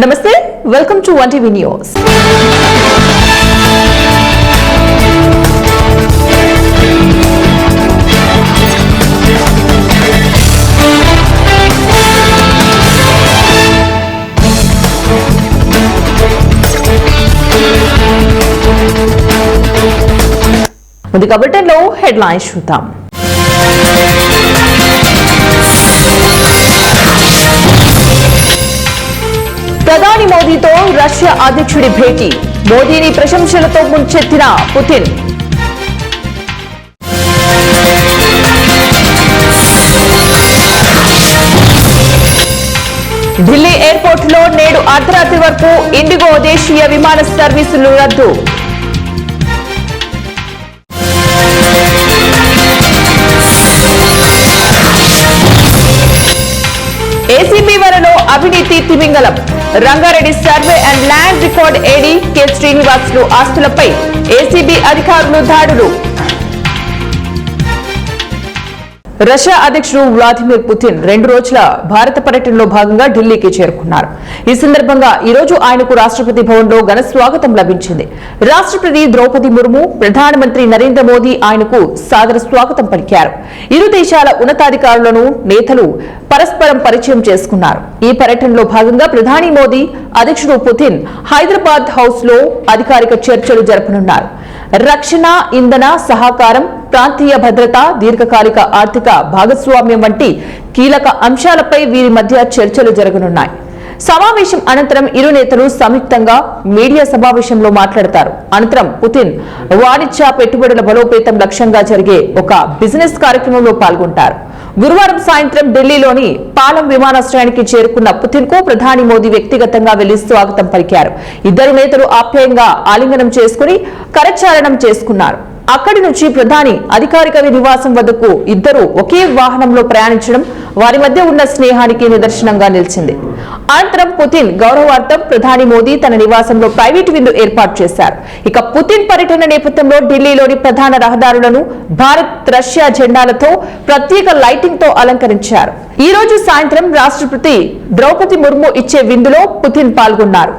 నమస్తే, welcome to 1TV news. ముందుగా బులెటిన్లో హెడ్లైన్స్ చూద్దాం. ప్రధాని మోదీతో రష్యా అధ్యక్షుడి భేటీ, మోదీని ప్రశంసలతో ముంచెత్తిన పుతిన్. ఢిల్లీ ఎయిర్పోర్టులో నేడు అర్ధరాత్రి వరకు ఇండిగో దేశీయ విమాన సర్వీసులు రద్దు. ఏసీబీ వలలో అవినీతి తిమింగలం, Rangareddy survey and land record AD K Srinivasulu ఆస్తులపై ఏసీబీ అధికారులు దాడులు. రష్యా అధ్యక్షుడు వ్లాదిమిర్ పుతిన్ 2 రోజుల భారత పర్యటనలో భాగంగా ఢిల్లీకి చేరుకున్నారు. ఈ సందర్భంగా ఈ రోజు ఆయనకు రాష్ట్రపతి భవన్లో ఘన స్వాగతం లభించింది. రాష్ట్రపతి ద్రౌపది ముర్ము, ప్రధానమంత్రి నరేంద్ర మోదీ ఆయనకు సాదర స్వాగతం పలికారు. ఇరు దేశాల ఉన్నతాధికారులను నేతలు పరస్పరం పరిచయం చేసుకున్నారు. ఈ పర్యటనలో భాగంగా ప్రధాని మోదీ, అధ్యక్షుడు పుతిన్ హైదరాబాద్ హౌస్ లో అధికారిక చర్చలు జరపనున్నారు. రక్షణ, ఇంధన సహకారం, ప్రాంతీయ భద్రత, దీర్ఘకాలిక ఆర్థిక భాగస్వామ్యం వంటి కీలక అంశాలపై వీరి మధ్య చర్చలు జరగనున్నాయి. సమావేశం అనంతరం ఇరు నేతలు సంయుక్తంగా మీడియా సమావేశంలో మాట్లాడతారు. అనంతరం పుతిన్ వాణిజ్య పెట్టుబడుల బలోపేతం లక్ష్యంగా జరిగే ఒక బిజినెస్ కార్యక్రమంలో పాల్గొంటారు. గురువారం సాయంత్రం ఢిల్లీలోని పాలం విమానాశ్రయానికి చేరుకున్న పుతిన్ కు ప్రధాని మోదీ వ్యక్తిగతంగా వెళ్లి స్వాగతం పలికారు. ఇద్దరు నేతలు ఆప్యాయంగా ఆలింగనం చేసుకుని కరచాలనం చేసుకున్నారు. అక్కడి నుంచి ప్రధాని అధికారిక నివాసం వద్దకు ఇద్దరు ఒకే వాహనంలో ప్రయాణించడం వారి మధ్య ఉన్న స్నేహానికి నిదర్శనంగా నిలిచింది. అనంతరం పుతిన్ గౌరవార్థం ప్రధాని మోదీ తన నివాసంలో ప్రైవేటు విందు ఏర్పాటు చేశారు. ఇక పుతిన్ పర్యటన నేపథ్యంలో ఢిల్లీలోని ప్రధాన రహదారులను భారత్, రష్యా జెండాలతో ప్రత్యేక లైటింగ్ తో అలంకరించారు. ఈ రోజు సాయంత్రం రాష్ట్రపతి ద్రౌపది ముర్ము ఇచ్చే విందులో పుతిన్ పాల్గొన్నారు.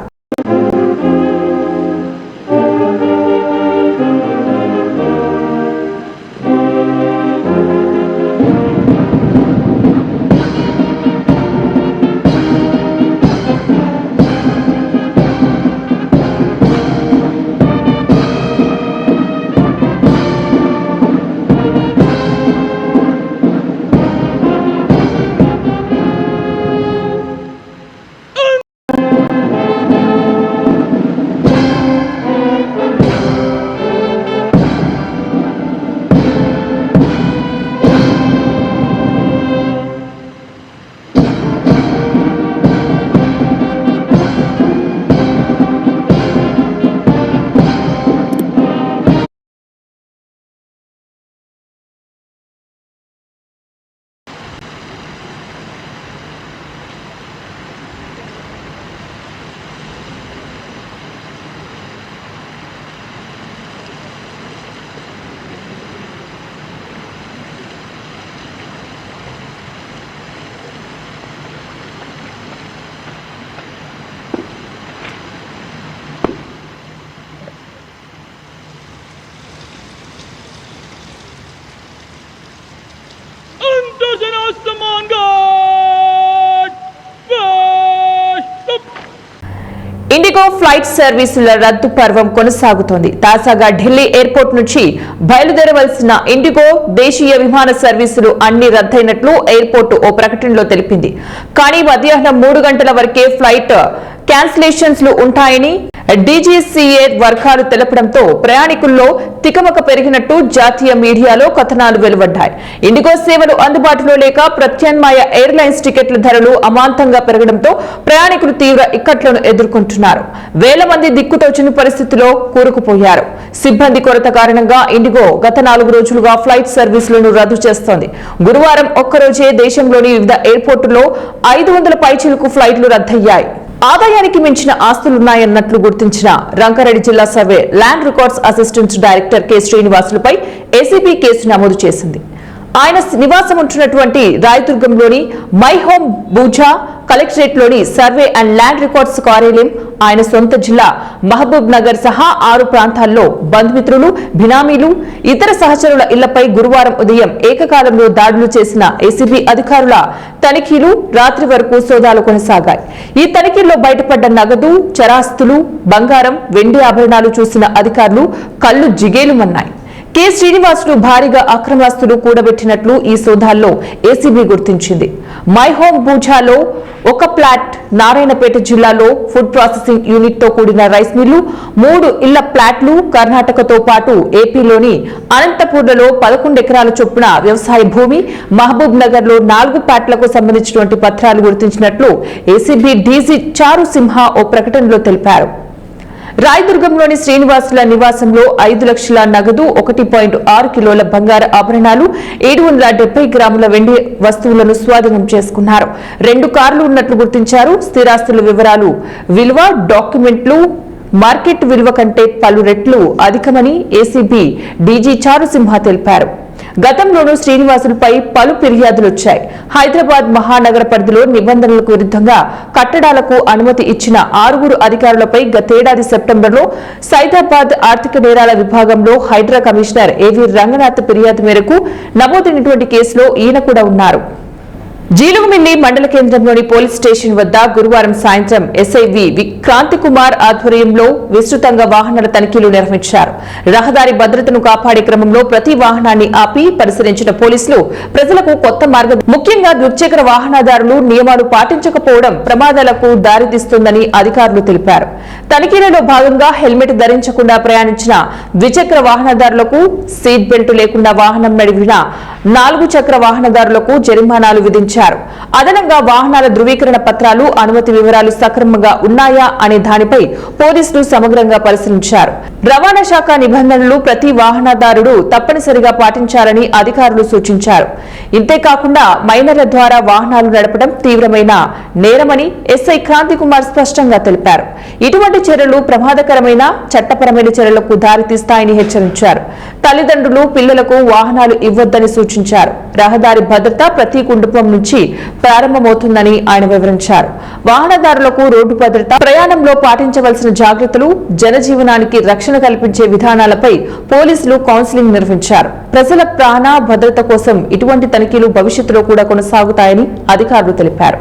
ఇండిగో ఫ్లైట్ సర్వీసుల రద్దు పర్వం కొనసాగుతోంది. తాజాగా ఢిల్లీ ఎయిర్పోర్ట్ నుంచి బయలుదేరవలసిన ఇండిగో దేశీయ విమాన సర్వీసులు అన్ని రద్దయినట్లు ఎయిర్పోర్టు ఓ ప్రకటనలో తెలిపింది. కానీ మధ్యాహ్నం 3 గంటల వరకే ఫ్లైట్ క్యాన్సిలేషన్స్ ఉంటాయని డీజీసీఏ వర్గాలు తెలపడంతో ప్రయాణికుల్లో తికమక పెరిగినట్టు జాతీయ మీడియాలో కథనాలు వెలువడ్డాయి. ఇండిగో సేవలు అందుబాటులో లేక ప్రత్యామ్నాయ ఎయిర్లైన్స్ టికెట్ల ధరలు అమాంతంగా పెరగడంతో ప్రయాణికులు తీవ్ర ఇక్కట్లను ఎదుర్కొంటున్నారు. వేల మంది దిక్కుతోచని పరిస్థితిలో కూరుకుపోయారు. సిబ్బంది కొరత కారణంగా ఇండిగో గత 4 రోజులుగా ఫ్లైట్ సర్వీసులను రద్దు చేస్తోంది. గురువారం ఒక్కరోజే దేశంలోని వివిధ ఎయిర్పోర్టులో 500 పైచిలుకు ఫ్లైట్లు రద్దయ్యాయి. ఆదాయానికి మించిన ఆస్తులున్నాయన్నట్లు గుర్తించిన రంగారెడ్డి జిల్లా survey land records assistant director K శ్రీనివాసులపై ఏసీబీ కేసు నమోదు చేసింది. ఆయన నివాసం ఉంటున్నటువంటి రాయదుర్గంలోని మై హోమ్ బూజా కలెక్టరేట్లోని సర్వే అండ్ ల్యాండ్ రికార్డ్స్ కార్యాలయం, ఆయన సొంత జిల్లా మహబూబ్ నగర్ సహా 6 ప్రాంతాల్లో బంధుమిత్రులు, బినామీలు, ఇతర సహచరుల ఇళ్లపై గురువారం ఉదయం ఏకకాలంలో దాడులు చేసిన ఏసీబీ అధికారుల తనిఖీలు రాత్రి వరకు సోదాలు కొనసాగాయి. ఈ తనిఖీల్లో బయటపడ్డ నగదు, చరాస్తులు, బంగారం, వెండి ఆభరణాలు చూసిన అధికారులు కళ్లు జిగేలుమన్నాయి. కె శ్రీనివాసులు భారీగా అక్రమాస్తులు కూడబెట్టినట్లు ఈ సోదాల్లో ఏసీబీ గుర్తించింది. మై హోమ్ బూజాలో ఒక ప్లాట్, నారాయణపేట జిల్లాలో ఫుడ్ ప్రాసెసింగ్ యూనిట్ తో కూడిన రైస్ మిల్లు, 3 ఇళ్ల ప్లాట్లు, కర్ణాటకతో పాటు ఏపీలోని అనంతపూర్లలో 11 ఎకరాల చొప్పున వ్యవసాయ భూమి, మహబూబ్ నగర్ లో 4 ప్లాట్లకు సంబంధించినటువంటి పత్రాలు గుర్తించినట్లు ఏసీబీ డీజీ చారు సింహ ఓ ప్రకటనలో తెలిపారు. రాయదుర్గంలోని శ్రీనివాసుల నివాసంలో 5 లక్షల నగదు, 1.6 కిలోల బంగారు ఆభరణాలు, 770 గ్రాముల వెండి వస్తువులను స్వాధీనం చేసుకున్నారు. 2 కార్లు ఉన్నట్లు గుర్తించారు. స్థిరాస్తుల వివరాలు, విలువ, డాక్యుమెంట్లు మార్కెట్ విలువ కంటే పలు రెట్లు అధికమని ఏసీబీ డీజీ చారు సింహ తెలిపారు. గతంలోనూ శ్రీనివాసులపై పలు ఫిర్యాదులొచ్చాయి. హైదరాబాద్ మహానగర పరిధిలో నిబంధనలకు విరుద్ధంగా కట్టడాలకు అనుమతి ఇచ్చిన 6 అధికారులపై గతేడాది సెప్టెంబర్లో సైదాబాద్ ఆర్థిక నేరాల విభాగంలో హైడ్రా కమిషనర్ ఏవీ రంగనాథ్ ఫిర్యాదు మేరకు నమోదైనటువంటి కేసులో ఈయన కూడా ఉన్నారు. జీలుగుమిల్లి మండల కేంద్రంలోని పోలీస్ స్టేషన్ వద్ద గురువారం సాయంత్రం ఎస్ఐ వి క్రాంతి కుమార్ ఆధ్వర్యంలో విస్తృతంగా వాహనాల తనిఖీలు నిర్వహించారు. రహదారి భద్రతను కాపాడే క్రమంలో ప్రతి వాహనాన్ని ఆపి పరిశీలించిన పోలీసులు ప్రజలకు కొత్త మార్గం, ముఖ్యంగా ద్విచక్ర వాహనదారులు నియమాలు పాటించకపోవడం ప్రమాదాలకు దారితీస్తుందని అధికారులు తెలిపారు. తనిఖీలలో భాగంగా హెల్మెట్ ధరించకుండా ప్రయాణించిన ద్విచక్ర వాహనదారులకు, సీట్ బెల్ట్ లేకుండా వాహనం నడిపిన 4 చక్ర వాహనదారులకు జరిమానాలు విధించారు. అదనంగా వాహనాల ధృవీకరణ పత్రాలు, అనుమతి వివరాలు సక్రమంగా ఉన్నాయా అనే దానిపై పోలీసులు సమగ్రంగా పరిశీలించారు. రవాణా శాఖ నిబంధనలు ప్రతి వాహనదారుడు తప్పనిసరిగా పాటించాలని అధికారులు సూచించారు. ఇంతేకాకుండా మైనర్ల ద్వారా వాహనాలు నడపడం తీవ్రమైన నేరమని ఎస్ఐ క్రాంతి కుమార్ స్పష్టంగా తెలిపారు. ఇటువంటి చర్యలు ప్రమాదకరమైన, చట్టపరమైన చర్యలకు దారితీస్తాయని హెచ్చరించారు. తల్లిదండ్రులు పిల్లలకు వాహనాలు ఇవ్వొద్దని సూచించారు. రహదారి భద్రత ప్రతి కుటుంబం నుంచి ప్రారంభమవుతుందని ఆయన వివరించారు. వాహనదారులకు రోడ్డు భద్రత, ప్రయాణంలో పాటించవలసిన జాగ్రత్తలు, జనజీవనానికి రక్షణ కల్పించే విధానాలపై పోలీసులు కౌన్సిలింగ్ నిర్వహించారు. ప్రజల ప్రాణ భద్రత కోసం ఇటువంటి తనిఖీలు భవిష్యత్తులో కూడా కొనసాగుతాయని అధికారులు తెలిపారు.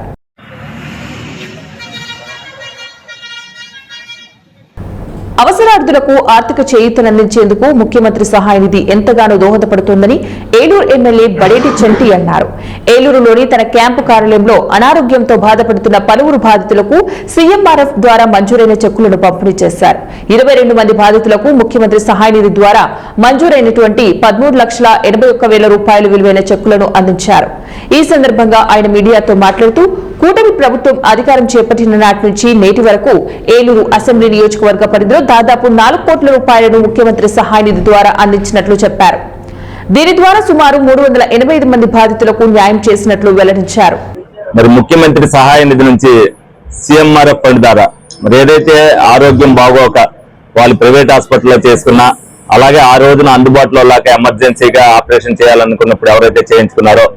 అవసరార్థులకు ఆర్థిక చేయూతనందించేందుకు ముఖ్యమంత్రి సహాయ నిధి ఎంతగానో దోహదపడుతోందని ఏలూరు ఎమ్మెల్యే బడేటి చంటి అన్నారు. ఏలూరులోని తన క్యాంపు కార్యాలయంలో అనారోగ్యంతో బాధపడుతున్న పలువురు బాధితులకు సీఎంఆర్ఎఫ్ ద్వారా మంజూరైన చెక్కులను పంపిణీ చేశారు. 22 మంది బాధితులకు ముఖ్యమంత్రి సహాయ నిధి ద్వారా మంజూరైనటువంటి 13,81,000 రూపాయలు విలువైన చెక్కులను అందించారు. ఈ సందర్భంగా ఆయన మీడియాతో మాట్లాడుతూ కూటమి ప్రభుత్వం అధికారం చేపట్టిన నాటి నుంచి నేటి వరకు ఏలూరు అసెంబ్లీ నియోజకవర్గ పరిధిలో దాదాపు 4 కోట్ల రూపాయలను ముఖ్యమంత్రి సహాయ నిధి ద్వారా అందించినట్లు చెప్పారు. దీని ద్వారా సుమారు 385 మంది బాధితులకు న్యాయం చేసినట్లు వెల్లడించారు. మరి ముఖ్యమంత్రి సహాయ నిధి నుంచి సీఎంఆర్ఎఫ్ ఫండ్ ద్వారా మరి ఏదైతే ఆరోగ్యం బాగోక వాళ్ళు ప్రైవేట్ హాస్పిటల్లో చేసుకున్నా, అలాగే ఆ రోజున అందుబాటులో లేక ఎమర్జెన్సీగా ఆపరేషన్ చేయాలనుకున్నప్పుడు ఎవరైతే చేయించుకున్నారో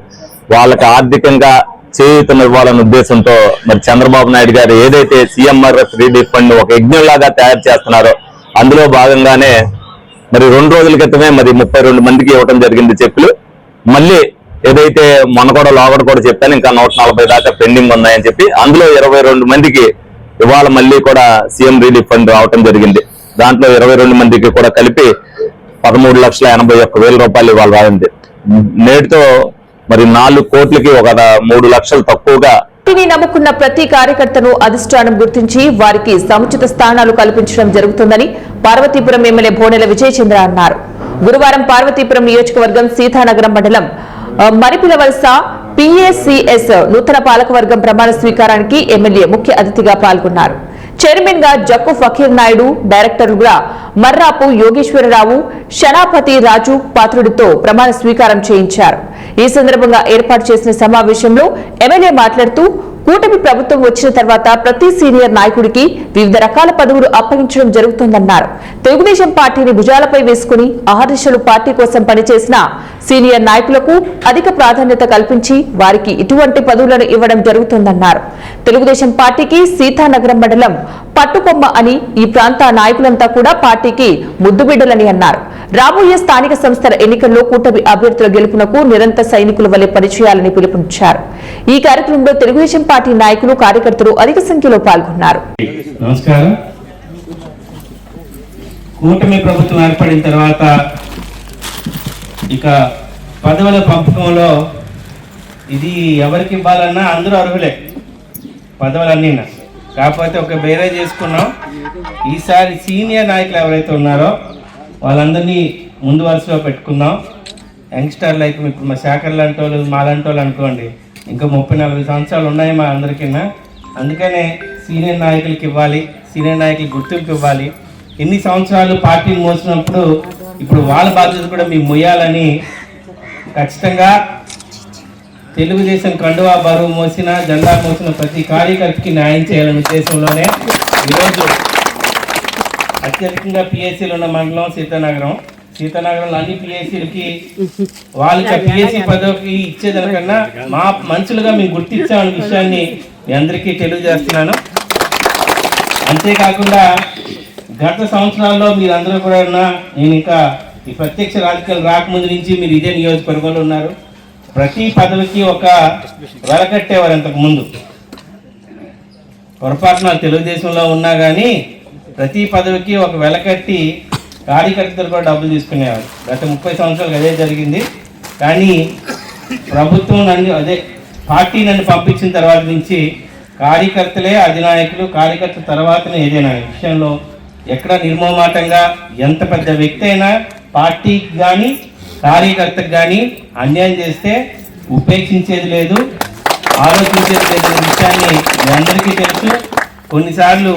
వాళ్ళకి ఆర్థికంగా చేయూతనివ్వాలన్న ఉద్దేశంతో మరి చంద్రబాబు నాయుడు గారు ఏదైతే సీఎంఆర్ఎఫ్ రిలీఫ్ ఫండ్ ఒక యజ్ఞంలాగా తయారు చేస్తున్నారో అందులో భాగంగానే మరి 2 రోజుల క్రితమే మరి 32 మందికి ఇవ్వడం జరిగింది చెక్కులు. మళ్ళీ ఏదైతే మొన్న కూడా లోగడ కూడా చెప్పాను, ఇంకా 140 దాకా పెండింగ్ ఉన్నాయని చెప్పి అందులో 22 మందికి ఇవాళ మళ్ళీ కూడా సీఎం రిలీఫ్ ఫండ్ రావటం జరిగింది. దాంట్లో 22 మందికి కూడా కలిపి 13,81,000 రూపాయలు ఇవాళ రాయింది. నేటితో మరి 4 కోట్లకి ఒక 3 లక్షలు తక్కువగా నమ్ముకున్న ప్రతి కార్యకర్తను అధిష్టానం గుర్తించి వారికి సముచిత స్థానాలు కల్పించడం జరుగుతుందని పార్వతీపురం ఎమ్మెల్యే బోనెల విజయ్ చంద్ర అన్నారు. గురువారం పార్వతీపురం నియోజకవర్గం సీతానగరం మండలం మరిపిలవలస PACS నూతన పాలకవర్గం ప్రమాణ స్వీకారానికి ఎమ్మెల్యే ముఖ్య అతిథిగా పాల్గొన్నారు. చైర్మన్ గా జక్కు ఫకీర్ నాయుడు, డైరెక్టర్లుగా మర్రాపు యోగేశ్వరరావు, శనాపతి రాజు పాత్రుడితో ప్రమాణ స్వీకారం చేయించారు. ఈ సందర్భంగా ఏర్పాటు చేసిన సమావేశంలో ఎమ్మెల్యే మాట్లాడుతూ కూటమి ప్రభుత్వం వచ్చిన తర్వాత ప్రతి సీనియర్ నాయకుడికి వివిధ రకాల పదవులు అప్పగించడం జరుగుతోందన్నారు. తెలుగుదేశం పార్టీని భుజాలపై వేసుకుని ఆహర్నిశలు పార్టీ కోసం పనిచేసిన సీనియర్ నాయకులకు అధిక ప్రాధాన్యత కల్పించి వారికి ఇటువంటి పదవులను ఇవ్వడం జరుగుతోందన్నారు. తెలుగుదేశం పార్టీకి సీతానగరం మండలం పట్టుకొమ్మ అని, ఈ ప్రాంత నాయకులంతా కూడా పార్టీకి ముద్దుబిడ్డలని అన్నారు. రాబోయే స్థానిక సంస్థల ఎన్నికల్లో కూటమి అభ్యర్థుల గెలుపునకు నిరంతర సైనికుల వలె పనిచేయాలని పిలుపునిచ్చారు. ఈ కార్యక్రమంలో తెలుగుదేశం పార్టీ నాయకులు, కార్యకర్తలు అధిక సంఖ్యలో పాల్గొన్నారు. నమస్కారం. కూటమి ప్రభుత్వం ఏర్పడిన తర్వాత ఇక పదవుల పంపకంలో ఇది ఎవరికి ఇవ్వాలన్నా అందరూ అర్హులే పదవులన్నీ. కాకపోతే ఒక బేరే చేసుకున్నాం. ఈసారి సీనియర్ నాయకులు ఎవరైతే ఉన్నారో వాళ్ళందరినీ ముందు వరుసలో పెట్టుకున్నాం. యంగ్స్టర్లు అయితే ఇప్పుడు మా శాఖర్ లాంటి వాళ్ళు, మాలాంటి వాళ్ళు అనుకోండి, ఇంకా 30-40 సంవత్సరాలు ఉన్నాయి మా అందరికీ. అందుకనే సీనియర్ నాయకులకి ఇవ్వాలి, సీనియర్ నాయకులకి గుర్తింపు ఇవ్వాలి. ఎన్ని సంవత్సరాలు పార్టీని మోసినప్పుడు ఇప్పుడు వాళ్ళ బాధ్యత కూడా మీకు మొయ్యాలని ఖచ్చితంగా తెలుగుదేశం కండువా బరువు మోసిన, జెండా మోసిన ప్రతి కార్యకర్తకి న్యాయం చేయాలనే ఉద్దేశంలోనే ఈరోజు అత్యధికంగా పిఎస్సీలు ఉన్న మండలం సీతానగరంలో అన్ని పిఎస్సీలకి వాళ్ళకి పిఎస్సీ పదవికి ఇచ్చేదానికన్నా మా మనుషులుగా మేము గుర్తించామనే విషయాన్ని మీ అందరికీ తెలియజేస్తున్నాను. అంతేకాకుండా గత సంవత్సరాల్లో మీరందరూ కూడా నేను ఇంకా ఈ ప్రత్యక్ష రాజకీయాలు రాకముందు నుంచి మీరు ఇదే నియోజకవర్గంలో ఉన్నారు. ప్రతి పదవికి ఒక వెలకట్టేవారు. ఇంతకు ముందు పొరపాటున తెలుగుదేశంలో ఉన్నా కానీ ప్రతి పదవికి ఒక వెలకట్టి కార్యకర్తలు కూడా డబ్బులు తీసుకునేవారు. గత 30 సంవత్సరాలు అదే జరిగింది. కానీ ప్రభుత్వం పార్టీ నన్ను పంపించిన తర్వాత నుంచి కార్యకర్తలే అధినాయకులు, కార్యకర్తల తర్వాతనే ఏదైనా విషయంలో ఎక్కడ నిర్మోమాటంగా ఎంత పెద్ద వ్యక్తి అయినా పార్టీకి కానీ కార్యకర్తకు కానీ అన్యాయం చేస్తే ఉపేక్షించేది లేదు, ఆలోచించేది లేదు అనే విషయాన్ని మీ అందరికీ తెలుసు. కొన్నిసార్లు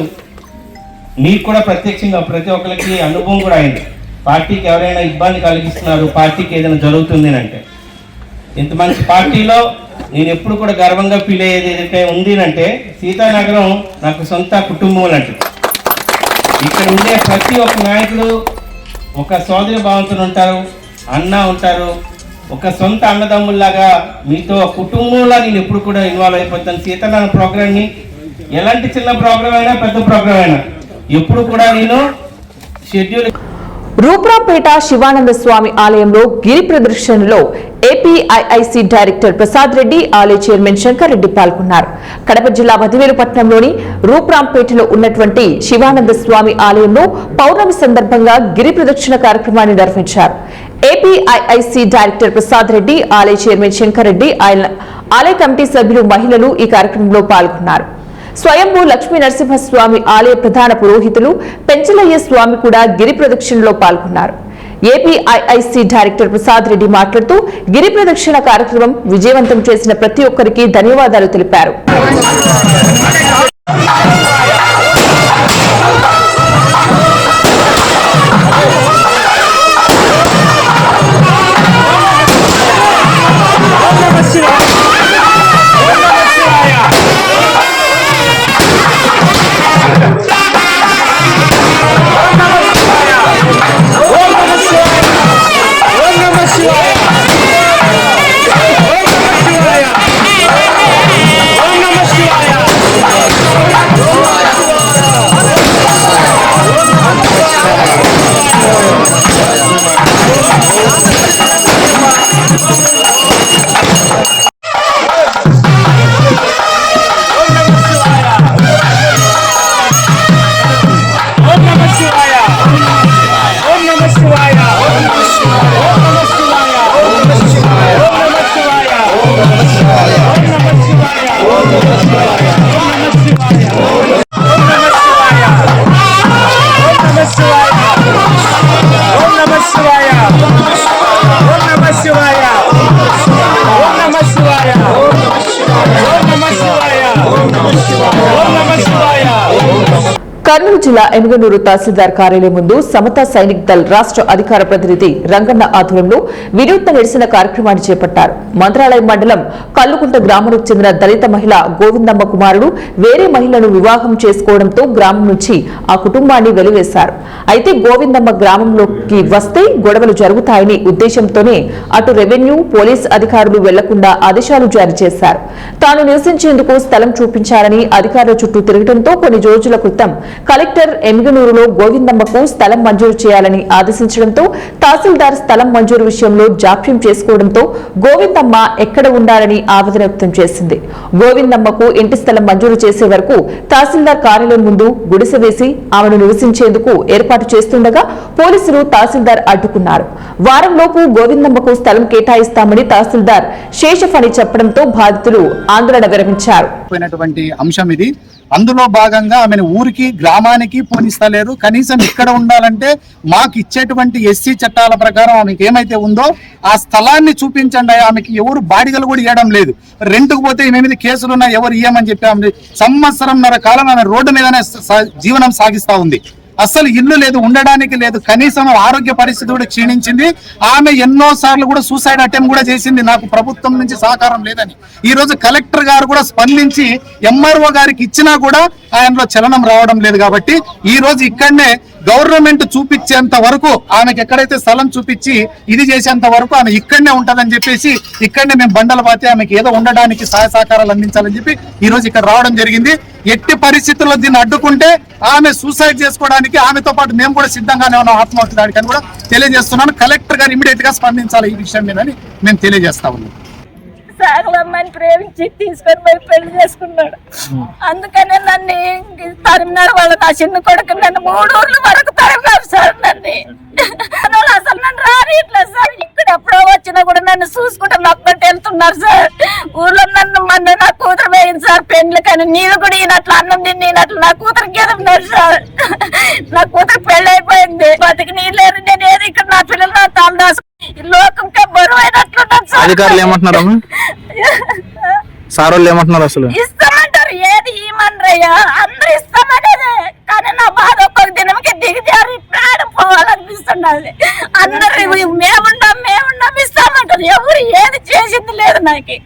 మీకు కూడా ప్రత్యక్షంగా ప్రతి ఒక్కరికి అనుభవం కూడా అయింది. పార్టీకి ఎవరైనా ఇబ్బంది కలిగిస్తున్నారు, పార్టీకి ఏదైనా జరుగుతుంది అంటే. ఇంత మంచి పార్టీలో నేను ఎప్పుడు కూడా గర్వంగా ఫీల్ అయ్యేది ఏదైతే ఉంది అంటే సీతానగరం నాకు సొంత కుటుంబం అంటే. ఇక్కడ ఉండే ప్రతి ఒక్క నాయకుడు ఒక సోదరి భావంతో ఉంటారు, అన్న ఉంటారు, ఒక సొంత అన్నదమ్ముల్లాగా మీతో కుటుంబంలా నేను ఎప్పుడు కూడా ఇన్వాల్వ్ అయిపోతాను. సీతానగరం ప్రోగ్రామ్ని ఎలాంటి చిన్న ప్రోగ్రామ్ అయినా పెద్ద ప్రోగ్రామ్ అయినా ఎప్పుడు కూడా నేను షెడ్యూల్. రూప్రాంపేట శివానంద స్వామి ఆలయంలో గిరి ప్రదర్శనలో ఏపీఐఐసి డైరెక్టర్ ప్రసాద్ రెడ్డి, ఆలయ చైర్మన్ శంకర్ రెడ్డి పాల్గొన్నారు. కడప జిల్లా వదివేలు పట్టణంలోని రూప్రాంపేటలో ఉన్నటువంటి శివానంద స్వామి ఆలయంలో పౌర్ణమి సందర్భంగా గిరి ప్రదక్షిణ కార్యక్రమాన్ని నిర్వహించారు. ఏపీఐఐసి డైరెక్టర్ ప్రసాద్ రెడ్డి, ఆలయ చైర్మన్ శంకర్ రెడ్డి, ఆలయ కమిటీ సభ్యులు, మహిళలు ఈ కార్యక్రమంలో పాల్గొన్నారు. స్వయంభూ లక్ష్మీ నరసింహస్వామి ఆలయ ప్రధాన పురోహితులు పెంచలయ్య స్వామి కూడా గిరి ప్రదక్షిణలో పాల్గొన్నారు. ఏపీఐఐసి డైరెక్టర్ ప్రసాద్ రెడ్డి మాట్లాడుతూ గిరి ప్రదక్షిణ కార్యక్రమం విజయవంతం చేసిన ప్రతి ఒక్కరికి ధన్యవాదాలు తెలిపారు. కర్నూలు జిల్లా ఎమ్మిగనూరు తహసీల్దార్ కార్యాలయం ముందు సమతా సైనిక్ దళ్ రాష్ట్ర అధికార ప్రతినిధి రంగన్న ఆధ్వర్యంలో వినూత్న నిరసన కార్యక్రమాన్ని చేపట్టారు. మంత్రాలయం మండలం కల్లుకుంట గ్రామానికి చెందిన దళిత మహిళ గోవిందమ్మ కుమారుడు వేరే మహిళను వివాహం చేసుకోవడంతో గ్రామం నుంచి ఆ కుటుంబాన్ని వెలివేశారు. అయితే గోవిందమ్మ గ్రామంలోకి వస్తే గొడవలు జరుగుతాయని ఉద్దేశంతోనే అటు రెవెన్యూ పోలీస్ అధికారులు వెళ్లకుండా ఆదేశాలు జారీ చేశారు. తాను నివసించేందుకు స్థలం చూపించారని అధికారుల చుట్టూ తిరగడంతో కొన్ని రోజుల క్రితం కలెక్టర్ ఎమ్మిగనూరులో గోవిందమ్మకు స్థలం మంజూరు చేయాలని ఆదేశించడంతో తహసీల్దార్ స్థలం మంజూరు విషయంలో జాప్యం చేసుకోవడంతో గోవిందమ్మ ఎక్కడ ఉండాలని ఆవేదన వ్యక్తం చేసింది. గోవిందమ్మకు ఇంటి స్థలం మంజూరు చేసే వరకు తహసీల్దార్ కార్యాలయం ముందు గుడిసె వేసి ఆమెను నివసించేందుకు ఏర్పాటు చేస్తుండగా పోలీసులు తహసీల్దార్ అడ్డుకున్నారు. వారంలోపు గోవిందమ్మకు స్థలం కేటాయిస్తామని తహసీల్దార్ శేషఫణి చెప్పడంతో బాధితులు ఆందోళన విరమించారు. అంశం ఇది. అందులో భాగంగా ఆమెను ఊరికి గ్రామానికి పోనిస్తలేరు. కనీసం ఇక్కడ ఉండాలంటే మాకు ఇచ్చేటువంటి ఎస్సీ చట్టాల ప్రకారం ఆమెకి ఏమైతే ఉందో ఆ స్థలాన్ని చూపించండి. ఆమెకి ఎవరు బాడిగలు కూడా ఇవ్వడం లేదు. రెంట్కు పోతే 8 కేసులున్నా ఎవరు ఇయ్యమని చెప్పి ఆమె సంవత్సరంన్నర కాలం ఆమె రోడ్డు మీదనే జీవనం సాగిస్తా ఉంది. అస్సలు ఇల్లు లేదు, ఉండడానికి లేదు. కనీసం ఆరోగ్య పరిస్థితి కూడా క్షీణించింది. ఆమె ఎన్నో సార్లు కూడా సూసైడ్ అటెంప్ట్ కూడా చేసింది. నాకు ప్రభుత్వం నుంచి సహకారం లేదని ఈ రోజు కలెక్టర్ గారు కూడా స్పందించి ఎంఆర్ఓ గారికి ఇచ్చినా కూడా ఆయనలో చలనం రావడం లేదు. కాబట్టి ఈ రోజు ఇక్కడనే గవర్నమెంట్ చూపించేంత వరకు ఆమెకి ఎక్కడైతే స్థలం చూపించి ఇది చేసేంత వరకు ఆమె ఇక్కడనే ఉంటదని చెప్పేసి ఇక్కడనే మేము బండలు పాతి ఆమెకి ఏదో ఉండడానికి సహాయ సహకారాలు అందించాలని చెప్పి ఈ రోజు ఇక్కడ రావడం జరిగింది. ఎట్టి పరిస్థితుల్లో దీన్ని అడ్డుకుంటే ఆమె సూసైడ్ చేసుకోవడానికి ఆమెతో పాటు మేము కూడా సిద్ధంగానే ఉన్నాం ఆత్మహత్య దానికి అని కూడా తెలియజేస్తున్నాను. కలెక్టర్ గారు ఇమీడియట్ గా స్పందించాలి ఈ విషయం మీద అని మేము తెలియజేస్తా ఉన్నాం. సాగలమ్మని ప్రేమించి తీసుకొని పోయి పెళ్లి చేసుకున్నాడు. అందుకనే నన్ను తరిమినారు వాళ్ళు. నా చిన్న కొడుకు నన్ను 3 ఊర్ల వరకు తరిమినారు సార్. నన్ను అసలు నన్ను రానిట్లేదు సార్. ఇక్కడ ఎప్పుడో వచ్చినా కూడా నన్ను చూసుకుంటే నొక్కటి వెళ్తున్నారు సార్. ఊర్లో నన్ను నా కూతురు వేయింది సార్ పెళ్లి. కానీ నీళ్ళు కూడా ఈయనట్లు అన్నం తిన్నట్లు నా కూతురు గెలుపున్నారు సార్. నా కూతురు పెళ్లి అయిపోయింది. బతికి నీళ్ళు లేదు. నేను ఏది ఇక్కడ నా పిల్లలు నా తాను దాసు లోకంకే బరువు అయినట్లున్నాను సార్. అధికారులు ఏమంటున్నారు? సార్ వాళ్ళు ఏమంటున్నారు? అసలు ఇస్తామంటారు, ఏది ఇవ్వమనరయ్యా. అందరూ ఇస్తామనేదే. కానీ నా బాధ ఒక్కొక్క దినంకి దిగజారి ప్రాణం పోవాలనిపిస్తున్నది. అందరు మేమున్నాం ఇస్తామంటారు. ఎవరు ఏది చేసింది లేదు. నాకు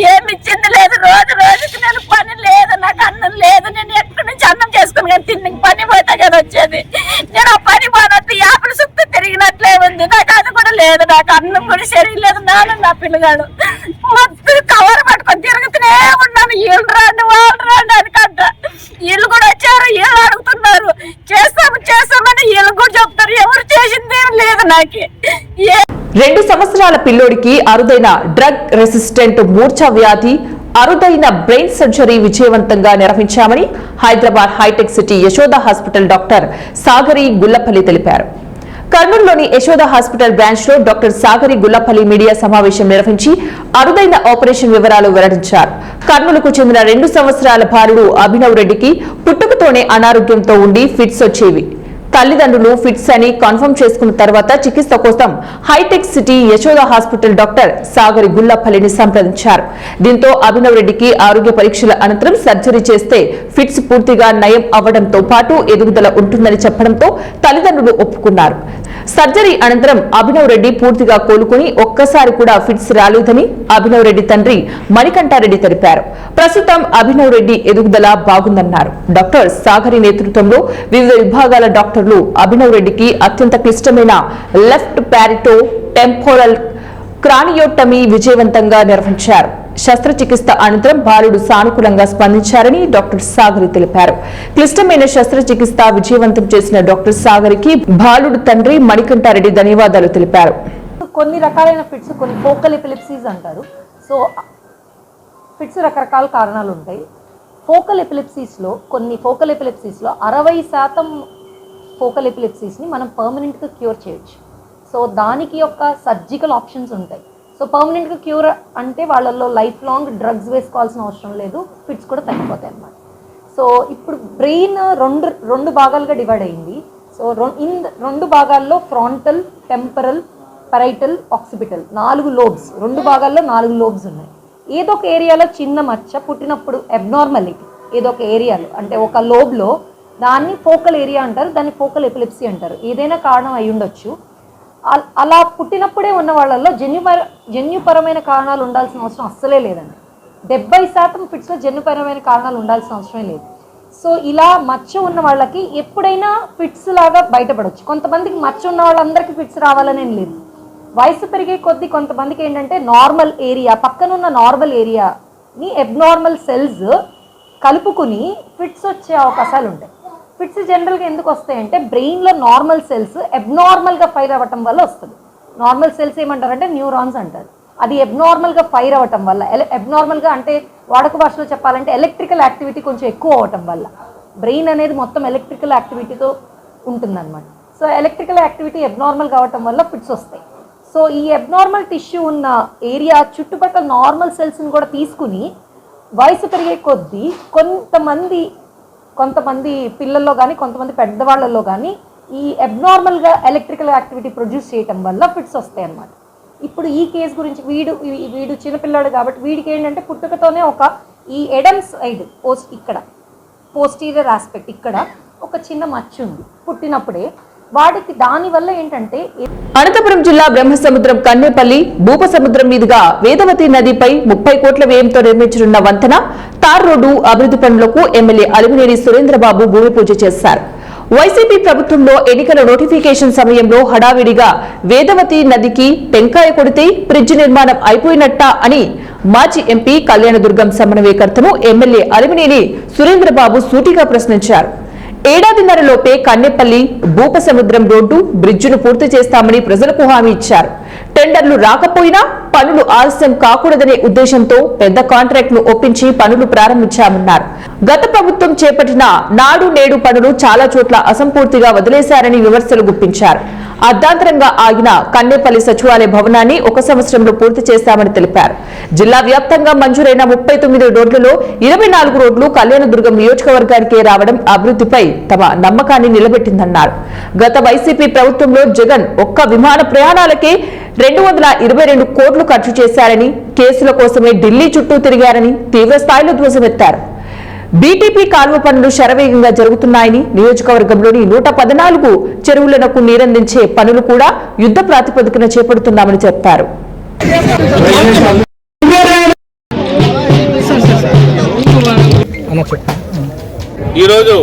ఏమి ఇచ్చింది లేదు. రోజుకి నేను పని లేదు, నాకు అన్నం లేదు. నేను ఎక్కడి నుంచి అన్నం చేసుకుని కానీ తిని పని పోతే కదా వచ్చేది. నేను ఆ పని పోనట్టు యాపల చుట్టూ తిరిగినట్లే ఉంది. నాకు అది కూడా లేదు. నాకు అన్నం కూడా సరిలేదు. నా పిల్లగాడు మొత్తం కవర్ పట్టుకొని తిరుగుతూనే ఉన్నాను. వీళ్ళు రండి వాళ్ళు రండి అని కంట. వీళ్ళు కూడా వచ్చారు, వీళ్ళు అడుగుతున్నారు. చేస్తామని వీళ్ళు కూడా చెప్తారు. ఎవరు చేసింది లేదు. నాకు 2 సంవత్సరాల పిల్లోడికి అరుదైన డ్రగ్ రెసిస్టెంట్ మూర్ఛ వ్యాధి అరుదైన బ్రెయిన్ సర్జరీ విజయవంతంగా నిర్వహించామని హైదరాబాద్ హైటెక్ City Yashoda hospital doctor Sagari Gullapalli తెలిపారు. కర్నూలులోని యశోద హాస్పిటల్ బ్రాంచ్ లో డాక్టర్ సాగరి గుల్లపల్లి మీడియా సమావేశం నిర్వహించి అరుదైన ఆపరేషన్ వివరాలు వెల్లడించారు. కర్నూలుకు చెందిన 2 సంవత్సరాల బాలుడు అభినవ్ రెడ్డికి పుట్టుకతోనే అనారోగ్యంతో ఉండి ఫిట్స్ వచ్చేవి. తల్లిదండ్రులు ఫిట్స్ అని కన్ఫర్మ్ చేసుకున్న తర్వాత చికిత్స కోసం హైటెక్ City Yashoda hospital doctor Sagari గుల్లపల్లిని సంప్రదించారు. దీంతో అభినవ్ రెడ్డికి ఆరోగ్య పరీక్షల అనంతరం సర్జరీ చేస్తే ఫిట్స్ పూర్తిగా నయం అవ్వడంతో పాటు ఎదుగుదల ఉంటుందని చెప్పడంతో తల్లిదండ్రులు ఒప్పుకున్నారు. సర్జరీ అనంతరం అభినవ్ రెడ్డి పూర్తిగా కోలుకుని ఒక్కసారి కూడా ఫిట్స్ రాలేదని అభినవ్ రెడ్డి తండ్రి మణికంఠారెడ్డి తెలిపారు. ప్రస్తుతం అభినవ్ రెడ్డి ఎదుగుదల బాగుందన్నారు. డాక్టర్ సాగరి నేతృత్వంలో వివిధ విభాగాల డాక్టర్లు అభినవ్ రెడ్డికి అత్యంత క్లిష్టమైన లెఫ్ట్ పారిటో టెంపోరల్ క్రానియోటమీ విజయవంతంగా నిర్వహించారు. శస్త్రచికిత్స అనంతరం బాలుడు సానుకూలంగా స్పందించారని డాక్టర్ సాగరి తెలిపారు. క్లిష్టమైన శస్త్రచికిత్స విజయవంతం చేసిన డాక్టర్ సాగరికి బాలుడు తండ్రి మణికంఠారెడ్డి ధన్యవాదాలు తెలిపారు. కొన్ని రకాలైన ఫిట్స్, కొన్ని ఫోకల్ ఎపిలెప్సీస్ అంటారు. సో ఫిట్స్ రకరకాల కారణాలు ఉంటాయి. కొన్ని ఫోకల్ ఎపిలెప్సీస్లో 60% ఫోకల్ ఎపిలెప్సీస్ని మనం పర్మనెంట్గా క్యూర్ చేయొచ్చు. సో దానికి యొక్క సర్జికల్ ఆప్షన్స్ ఉంటాయి. సో పర్మనెంట్గా క్యూర్ అంటే వాళ్ళల్లో లైఫ్ లాంగ్ డ్రగ్స్ వేసుకోవాల్సిన అవసరం లేదు, ఫిట్స్ కూడా తగ్గిపోతాయి అన్నమాట. సో ఇప్పుడు బ్రెయిన్ రెండు భాగాలుగా డివైడ్ అయింది. సో 2 భాగాల్లో ఫ్రాంటల్, టెంపరల్, పరైటల్, ఆక్సిపిటల్ 4 లోబ్స్. 2 భాగాల్లో 4 లోబ్స్ ఉన్నాయి. ఏదో ఒక ఏరియాలో చిన్న మచ్చ పుట్టినప్పుడు అబ్నార్మాలిటీ ఏదో ఒక ఏరియాలో అంటే ఒక లోబ్లో దాన్ని ఫోకల్ ఏరియా అంటారు, దాన్ని ఫోకల్ ఎపిలెప్సీ అంటారు. ఏదైనా కారణం అయి ఉండొచ్చు. అలా పుట్టినప్పుడే ఉన్న వాళ్ళల్లో జన్యుపరమైన కారణాలు ఉండాల్సిన అవసరం అస్సలే లేదండి. 70% ఫిట్స్లో జన్యుపరమైన కారణాలు ఉండాల్సిన అవసరమే లేదు. సో ఇలా మచ్చ ఉన్న వాళ్ళకి ఎప్పుడైనా ఫిట్స్ లాగా బయటపడవచ్చు. కొంతమందికి మచ్చ ఉన్న వాళ్ళందరికీ ఫిట్స్ రావాలనేం లేదు. వయసు పెరిగే కొద్దీ కొంతమందికి ఏంటంటే నార్మల్ ఏరియా, పక్కనున్న నార్మల్ ఏరియాని అబ్నార్మల్ సెల్స్ కలుపుకుని ఫిట్స్ వచ్చే అవకాశాలు ఉంటాయి. ఫిట్స్ జనరల్గా ఎందుకు వస్తాయంటే బ్రెయిన్లో నార్మల్ సెల్స్ అబ్నార్మల్గా ఫైర్ అవ్వటం వల్ల వస్తుంది. నార్మల్ సెల్స్ ఏమంటారంటే న్యూరాన్స్ అంటారు. అది అబ్నార్మల్గా ఫైర్ అవ్వటం వల్ల, అబ్నార్మల్గా అంటే వాడుక భాషలో చెప్పాలంటే ఎలక్ట్రికల్ యాక్టివిటీ కొంచెం ఎక్కువ అవ్వటం వల్ల, బ్రెయిన్ అనేది మొత్తం ఎలక్ట్రికల్ యాక్టివిటీతో ఉంటుందన్నమాట. సో ఎలక్ట్రికల్ యాక్టివిటీ అబ్నార్మల్ కావటం వల్ల ఫిట్స్ వస్తాయి. సో ఈ అబ్నార్మల్ టిష్యూ ఉన్న ఏరియా చుట్టుపక్కల నార్మల్ సెల్స్ని కూడా తీసుకుని వయసు పెరిగే కొద్దీ కొంతమంది పిల్లల్లో కానీ కొంతమంది పెద్దవాళ్ళల్లో కానీ ఈ అబ్నార్మల్గా ఎలక్ట్రికల్ యాక్టివిటీ ప్రొడ్యూస్ చేయటం వల్ల ఫిట్స్ వస్తాయి అన్నమాట. ఇప్పుడు ఈ కేసు గురించి వీడు చిన్నపిల్లాడు కాబట్టి వీడికి ఏంటంటే పుట్టుకతోనే ఈ ఎడమ్ సైడ్ ఇక్కడ పోస్టీరియర్ ఆస్పెక్ట్ ఇక్కడ ఒక చిన్న మచ్చ ఉంది పుట్టినప్పుడే. వాడికి దానివల్ల ఏంటంటే అనంతపురం జిల్లా బ్రహ్మసముద్రం కన్నేపల్లి భూపసముద్రం మీదుగా వేదవతి నదిపై 30 కోట్ల వ్యయంతో నిర్మించనున్న వంతెన తార్ రోడ్డు అభివృద్ధి పనులకు ఎమ్మెల్యే అలిమినేని సురేంద్రబాబు భూమి పూజ చేశారు. వైసీపీ ప్రభుత్వంలో ఎన్నికల నోటిఫికేషన్ సమయంలో హడావిడిగా వేదవతి నదికి టెంకాయ కొడితే బ్రిడ్జి నిర్మాణం అయిపోయినట్టా అని మాజీ ఎంపీ కళ్యాణదుర్గం సమన్వయకర్తను ఎమ్మెల్యే అలిమినేని సురేంద్రబాబు సూటిగా ప్రశ్నించారు. ఏడాదిన్నరలోపే కన్నెపల్లి భూపసముద్రం రోడ్డు బ్రిడ్జిను పూర్తి చేస్తామని ప్రజలకు హామీ ఇచ్చారు. టెండర్లు రాకపోయినా పనులు ఆలస్యం కాకూడదనే ఉద్దేశంతో పెద్ద కాంట్రాక్ట్ ను ఒప్పించి పనులు ప్రారంభించామన్నారు. గత ప్రభుత్వం చేపట్టిన నాడు నేడు పనులు చాలా చోట్ల అసంపూర్తిగా వదిలేశారని విమర్శలు గుప్పించారు. అర్ధాంతరంగా ఆగిన కన్నెపల్లి సచివాలయ భవనాన్ని 1 సంవత్సరంలో పూర్తి చేస్తామని తెలిపారు. జిల్లా వ్యాప్తంగా మంజూరైన 39 రోడ్లలో 24 రోడ్లు కళ్యాణదుర్గం నియోజకవర్గానికే రావడం అభివృద్ధిపై తమ నమ్మకాన్ని నిలబెట్టిందన్నారు. గత వైసీపీ ప్రభుత్వంలో జగన్ ఒక్క విమాన ప్రయాణాలకే 222 కోట్లు ఖర్చు చేశారని, కేసుల కోసమే ఢిల్లీ చుట్టూ తిరిగారని తీవ్ర స్థాయిలో ధ్వజమెత్తారు. బీటీపీ కాలువ పనులు శరవేగంగా జరుగుతున్నాయని, నియోజకవర్గంలోని 114 చెరువులకు నీరందించే పనులు కూడా యుద్ధ ప్రాతిపదికన చేపడుతున్నామని చెప్పారు. ఈరోజు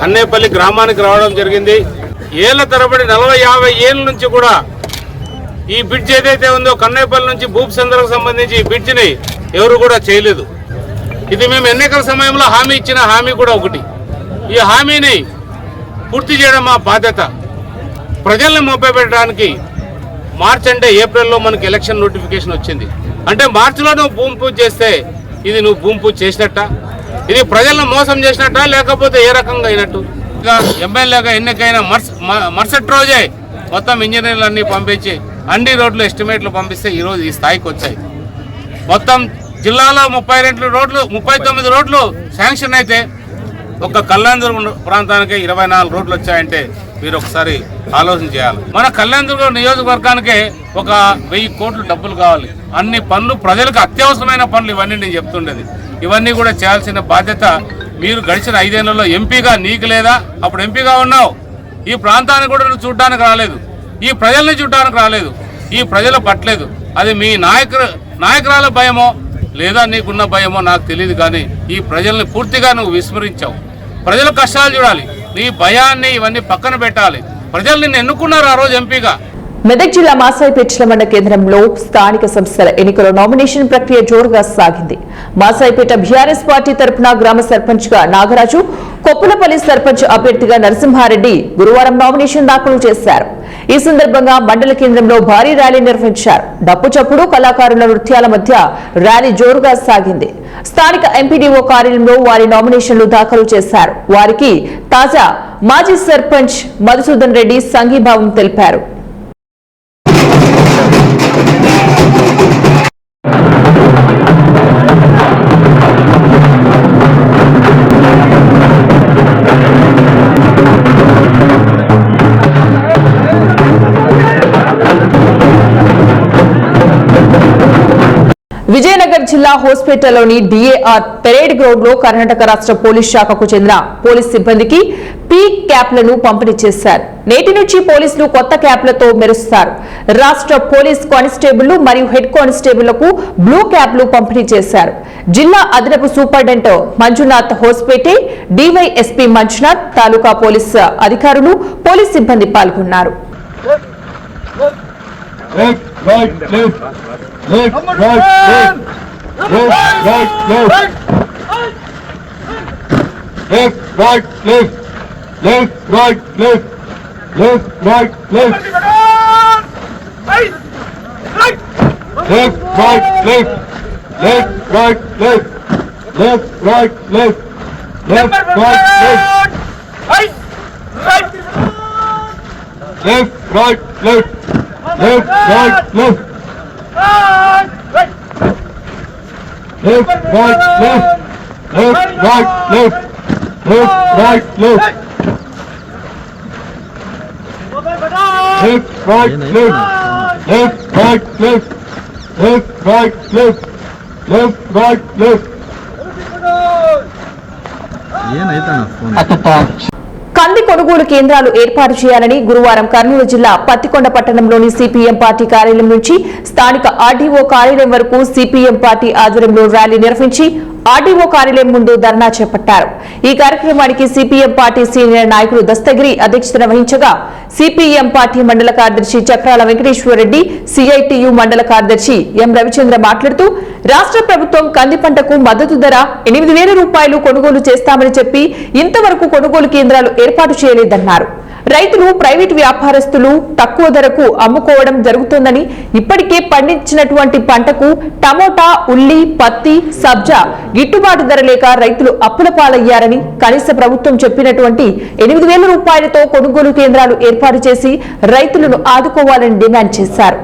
కన్నేపల్లి గ్రామానికి రావడం జరిగింది. ఏళ్ల తరబడి 40-50 ఏళ్ళ నుంచి కూడా ఈ బ్రిడ్జ్ ఏదైతే ఉందో కన్నేపల్లి నుంచి భూపసముద్రంకు సంబంధించి ఈ బ్రిడ్జిని ఎవరు కూడా చేయలేదు. ఇది మేము ఎన్నికల సమయంలో హామీ ఇచ్చిన హామీ కూడా ఒకటి. ఈ హామీని పూర్తి చేయడం మా బాధ్యత. ప్రజల్ని మభ్యపెట్టడానికి మార్చ్ అంటే ఏప్రిల్లో మనకి ఎలక్షన్ నోటిఫికేషన్ వచ్చింది. అంటే మార్చిలో నువ్వు భూమి పూజ చేస్తే ఇది నువ్వు భూమి పూజ చేసినట్ట, ఇది ప్రజలను మోసం చేసినట్ట, లేకపోతే ఏ రకంగా అయినట్టు. ఎమ్మెల్యేగా ఎన్నికైన మరుసటి రోజే మొత్తం ఇంజనీర్లన్నీ పంపించి అన్ని రోడ్లు ఎస్టిమేట్లు పంపిస్తే ఈరోజు ఈ స్థాయికి వచ్చాయి. మొత్తం జిల్లాలో 39 రోడ్లు శాంక్షన్ అయితే ఒక కళ్యాణదుర్గం ప్రాంతానికి 24 రోడ్లు వచ్చాయంటే మీరు ఒకసారి ఆలోచన చేయాలి. మన కళ్యాణదుర్గం నియోజకవర్గానికే ఒక 1000 కోట్లు డబ్బులు కావాలి. అన్ని పనులు ప్రజలకు అత్యవసరమైన పనులు ఇవన్నీ నేను చెప్తుండేది. ఇవన్నీ కూడా చేయాల్సిన బాధ్యత మీరు గడిచిన 5 ఏళ్లలో ఎంపీగా నీకు లేదా? అప్పుడు ఎంపీగా ఉన్నావు. ఈ ప్రాంతాన్ని కూడా నువ్వు చూడడానికి రాలేదు, ఈ ప్రజల్ని చూడడానికి రాలేదు, ఈ ప్రజలు పట్టలేదు. అది మీ నాయకురాల భయమో లేదా నీకున్న భయమో నాకు తెలియదు, కానీ ఈ ప్రజల్ని పూర్తిగా నువ్వు విస్మరించావు. ప్రజల కష్టాలు చూడాలి, నీ భయాన్ని ఇవన్నీ పక్కన పెట్టాలి. ప్రజలు నిన్ను ఎన్నుకున్నారు ఆ రోజు ఎంపీగా. మెదక్ జిల్లా మాసాయిపేట మండల కేంద్రంలో స్థానిక సంస్థల ఎన్నికల నామినేషన్ ప్రక్రియ జోరుగా సాగింది. మాసాయిపేట బీఆర్ఎస్ పార్టీ తరఫున గ్రామ సర్పంచ్ గా నాగరాజు, కొప్పులపల్లి సర్పంచ్ అభ్యర్థిగా నరసింహారెడ్డి గురువారం నామినేషన్ దాఖలు చేశారు. ఈ సందర్భంగా మండల కేంద్రంలో భారీ ర్యాలీ నిర్వహించారు. డప్పు చప్పుడు, కళాకారుల నృత్యాల మధ్య ర్యాలీ జోరుగా సాగింది. స్థానిక ఎంపీడీఓ కార్యాలయంలో వారి నామినేషన్లు దాఖలు చేశారు. వారికి తాజా మాజీ సర్పంచ్ మధుసూదన్ రెడ్డి సంఘీభావం తెలిపారు. విజయనగర్ జిల్లా హోస్పేటలోని డిఏఆర్ పెరేడ్ గ్రౌండ్ లో కర్ణాటక రాష్ట్ర పోలీస్ శాఖకు చెందిన పోలీస్ సిబ్బందికి పీ క్యాప్లను పంపిణీ చేశారు. నేటి నుంచి పోలీసులు కొత్త క్యాప్లతో మెరుస్తారు. రాష్ట్ర పోలీస్ కానిస్టేబుళ్లు మరియు హెడ్ కానిస్టేబుళ్లకు బ్లూ క్యాప్లు పంపిణీ చేశారు. జిల్లా అదనపు సూపరింటెండెంట్ మంజునాథ్ హోస్పేటే, డివైఎస్పీ మంజునాథ్, తాలూకా పోలీస్ అధికారులు, పోలీస్ సిబ్బంది పాల్గొన్నారు. కంది కొనుగోలు కేంద్రాలు ఏర్పాటు చేయాలని గురువారం కర్నూలు జిల్లా పత్తికొండ పట్టణంలోని సిపిఎం పార్టీ కార్యాలయం నుంచి స్థానిక ఆర్డీఓ కార్యాలయం వరకు సిపిఎం పార్టీ ఆధ్వర్యంలో ర్యాలీ నిర్వహించి ఆర్డీఓ కార్యాలయం ముందు ధర్నా చేపట్టారు. ఈ కార్యక్రమానికి సిపిఎం పార్టీ సీనియర్ నాయకులు దస్తగిరి అధ్యక్షత వహించగా సిపిఎం పార్టీ మండల కార్యదర్శి చక్రాల వెంకటేశ్వరరెడ్డి, సిఐటియు మండల కార్యదర్శి ఎం రవిచంద్ర మాట్లాడుతూ రాష్ట్ర ప్రభుత్వం కంది పంటకు మద్దతు ధర 8,000 రూపాయలు కొనుగోలు చేస్తామని చెప్పి ఇంతవరకు కొనుగోలు కేంద్రాలు ఏర్పాటు చేయలేదన్నారు. రైతులు, ప్రైవేటు వ్యాపారస్తులు తక్కువ ధరకు అమ్ముకోవడం జరుగుతోందని, ఇప్పటికే పండించినటువంటి పంటకు టమోటా, ఉల్లి, పత్తి, సబ్జా గిట్టుబాటు ధర లేక రైతులు అప్పుల పాలయ్యారని, కనీస ప్రభుత్వం చెప్పినటువంటి 8,000 రూపాయలతో కొనుగోలు కేంద్రాలు ఏర్పాటు చేసి రైతులను ఆదుకోవాలని డిమాండ్ చేశారు.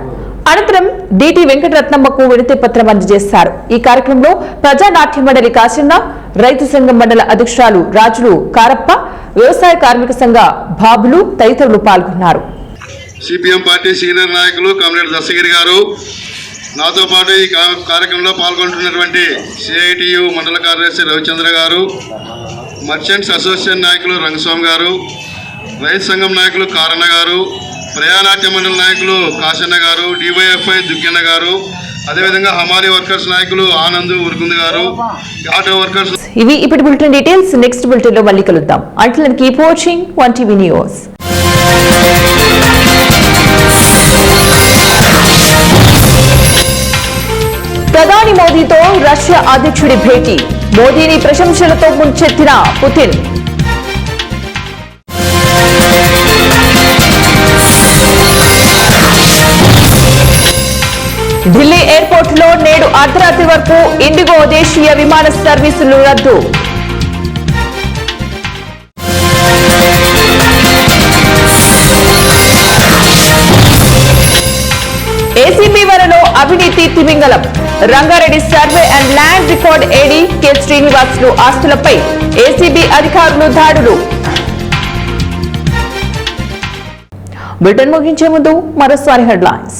అనంతరం డిటి వెంకటరత్నమ్మకు వినతి పత్రం అందజేశారు. ఈ కార్యక్రమంలో ప్రజానాట్య మండలి కాశన్న, రైతు సంఘం మండల అధ్యక్షురాలు రాజులు కారప్ప, వ్యవసాయ కార్మిక సంఘ బాబులు తదితరులు పాల్గొన్నారు. సిపిఎం పార్టీ సీనియర్ నాయకులు కమ్రేడ్ దస్తగిరి గారు, నాతో పాటు ఈ కార్యక్రమంలో పాల్గొంటున్నటువంటి సిఐటియు మండల కార్యదర్శి రవిచంద్ర గారు, మర్చెంట్స్ అసోసియేషన్ నాయకులు రంగస్వామి గారు, రైతు సంఘం నాయకులు కారణ గారు, ప్రజానాట్య మండలి నాయకులు కాశన్న గారు, డివైఎఫ్ఐ దుగ్గన్న గారు, అదేవిధంగా హమారీ వర్కర్స్ నాయకులు ఆనంద్ ఉరుకుంది గారు, ఆటో వర్కర్స్. ఇవి ఇప్పటి బులెటిన్ డీటెయిల్స్. నెక్స్ట్ బులెటిన్ లో మళ్ళీ కలుద్దాం. Until then keep watching 1TV news. ప్రధాని మోదీతో రష్యా అధ్యక్షుడి భేటీ, మోదీని ప్రశంసలతో ముంచెత్తిన పుతిన్. ఢిల్లీ ఎయిర్పోర్ట్ లో నేడు అర్ధరాత్రి వరకు ఇండిగో దేశీయ విమాన సర్వీసులు రద్దు. ఏసీబీ వలలో అవినీతి తిమింగలం, Rangareddy survey and land record AD K Srinivasulu ఆస్తులపై ఏసీబీ అధికారులు దాడులు. బులెటిన్ ముగించే ముందు మరోసారి హెడ్లైన్స్.